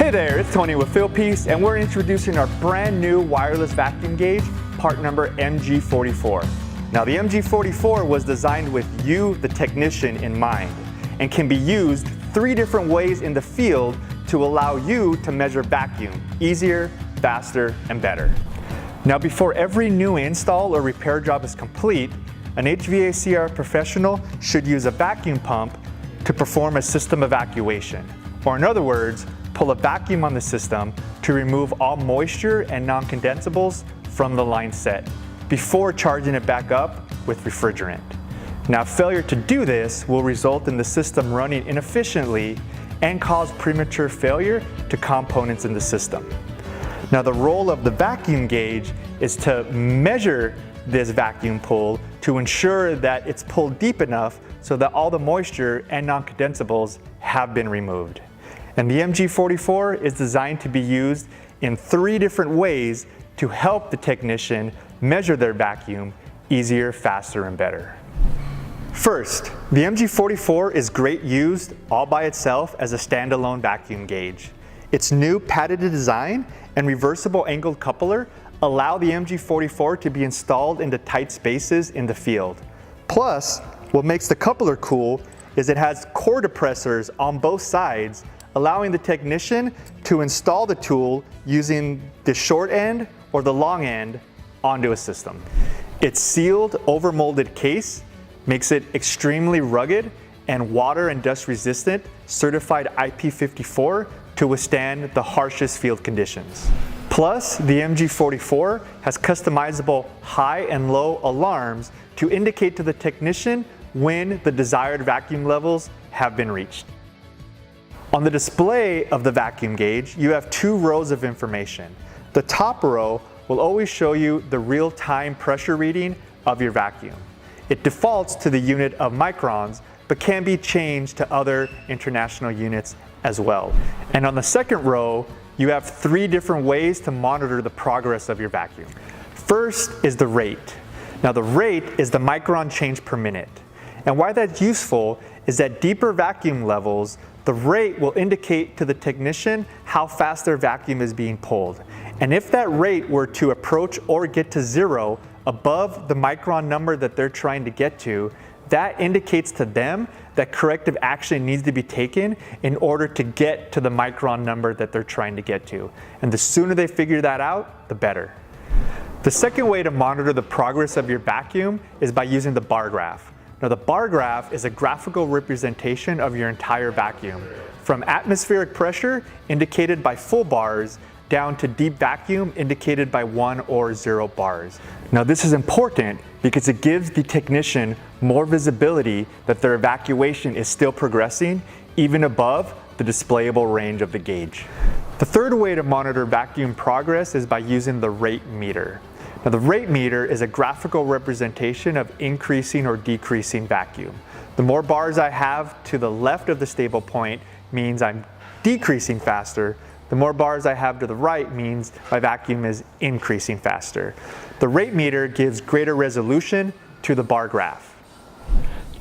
Hey there, it's Tony with Fieldpiece, and we're introducing our brand new wireless vacuum gauge, part number MG44. Now the MG44 was designed with you, the technician, in mind, and can be used 3 different ways in the field to allow you to measure vacuum easier, faster, and better. Now before every new install or repair job is complete, an HVACR professional should use a vacuum pump to perform a system evacuation, or in other words, pull a vacuum on the system to remove all moisture and non-condensables from the line set before charging it back up with refrigerant. Now failure to do this will result in the system running inefficiently and cause premature failure to components in the system. Now the role of the vacuum gauge is to measure this vacuum pull to ensure that it's pulled deep enough so that all the moisture and non-condensables have been removed. And the MG44 is designed to be used in 3 different ways to help the technician measure their vacuum easier, faster, and better. First, the MG44 is great used all by itself as a standalone vacuum gauge. Its new patented design and reversible angled coupler allow the MG44 to be installed into tight spaces in the field. Plus, what makes the coupler cool is it has core depressors on both sides, allowing the technician to install the tool using the short end or the long end onto a system. Its sealed, overmolded case makes it extremely rugged and water and dust resistant, certified IP54 to withstand the harshest field conditions. Plus, the MG44 has customizable high and low alarms to indicate to the technician when the desired vacuum levels have been reached. On the display of the vacuum gauge, you have 2 rows of information. The top row will always show you the real-time pressure reading of your vacuum. It defaults to the unit of microns, but can be changed to other international units as well. And on the second row, you have 3 different ways to monitor the progress of your vacuum. First is the rate. Now the rate is the micron change per minute. And why that's useful is that deeper vacuum levels, the rate will indicate to the technician how fast their vacuum is being pulled. And if that rate were to approach or get to 0 above the micron number that they're trying to get to, that indicates to them that corrective action needs to be taken in order to get to the micron number that they're trying to get to. And the sooner they figure that out, the better. The second way to monitor the progress of your vacuum is by using the bar graph. Now the bar graph is a graphical representation of your entire vacuum, from atmospheric pressure indicated by full bars down to deep vacuum indicated by 1 or 0 bars. Now this is important because it gives the technician more visibility that their evacuation is still progressing even above the displayable range of the gauge. The third way to monitor vacuum progress is by using the rate meter. Now the rate meter is a graphical representation of increasing or decreasing vacuum. The more bars I have to the left of the stable point means I'm decreasing faster. The more bars I have to the right means my vacuum is increasing faster. The rate meter gives greater resolution to the bar graph.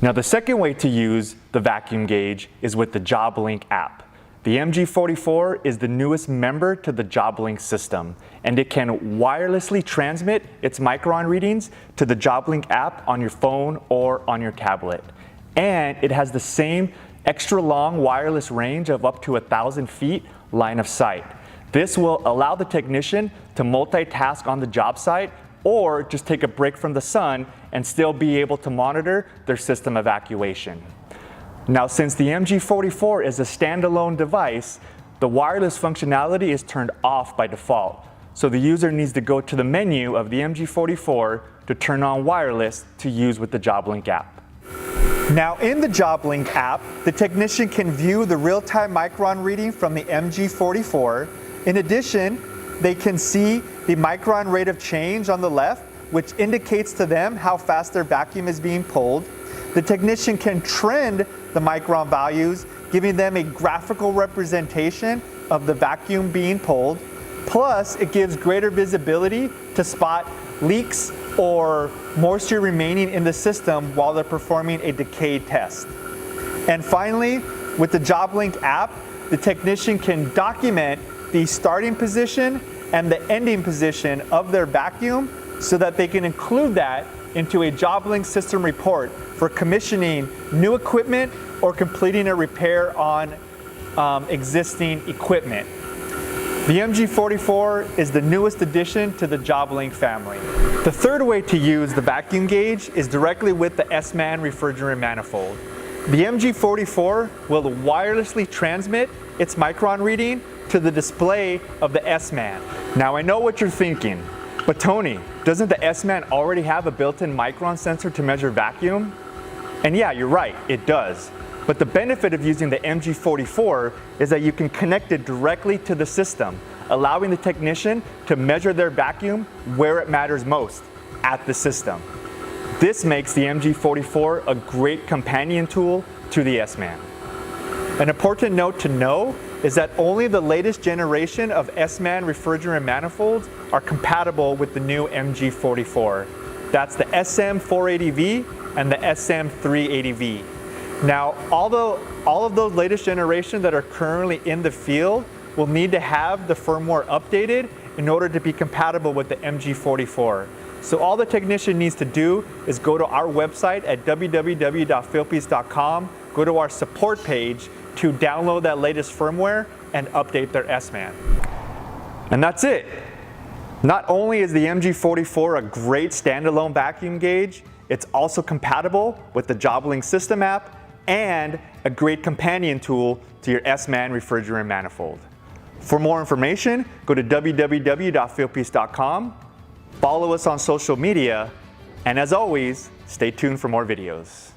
Now the second way to use the vacuum gauge is with the JobLink app. The MG44 is the newest member to the JobLink system, and it can wirelessly transmit its micron readings to the JobLink app on your phone or on your tablet. And it has the same extra long wireless range of up to 1,000 feet line of sight. This will allow the technician to multitask on the job site or just take a break from the sun and still be able to monitor their system evacuation. Now, since the MG44 is a standalone device, the wireless functionality is turned off by default. So the user needs to go to the menu of the MG44 to turn on wireless to use with the JobLink app. Now in the JobLink app, the technician can view the real-time micron reading from the MG44. In addition, they can see the micron rate of change on the left, which indicates to them how fast their vacuum is being pulled. The technician can trend the micron values, giving them a graphical representation of the vacuum being pulled. Plus, it gives greater visibility to spot leaks or moisture remaining in the system while they're performing a decay test. And finally, with the JobLink app, the technician can document the starting position and the ending position of their vacuum so that they can include that into a JobLink system report for commissioning new equipment or completing a repair on existing equipment. The MG44 is the newest addition to the JobLink family. The third way to use the vacuum gauge is directly with the S-Man refrigerant manifold. The MG44 will wirelessly transmit its micron reading to the display of the S-Man. Now I know what you're thinking, but Tony, doesn't the S-Man already have a built-in micron sensor to measure vacuum? And yeah, you're right, it does. But the benefit of using the MG44 is that you can connect it directly to the system, allowing the technician to measure their vacuum where it matters most, at the system. This makes the MG44 a great companion tool to the S-Man. An important note to know is that only the latest generation of S-Man refrigerant manifolds are compatible with the new MG44. That's the SM480V and the SM380V. Now, all of those latest generations that are currently in the field will need to have the firmware updated in order to be compatible with the MG44. So all the technician needs to do is go to our website at www.fieldpiece.com, go to our support page to download that latest firmware and update their S-Man. And that's it. Not only is the MG44 a great standalone vacuum gauge, it's also compatible with the JobLink system app and a great companion tool to your S-Man refrigerant manifold. For more information, go to www.fieldpiece.com, follow us on social media, and as always, stay tuned for more videos.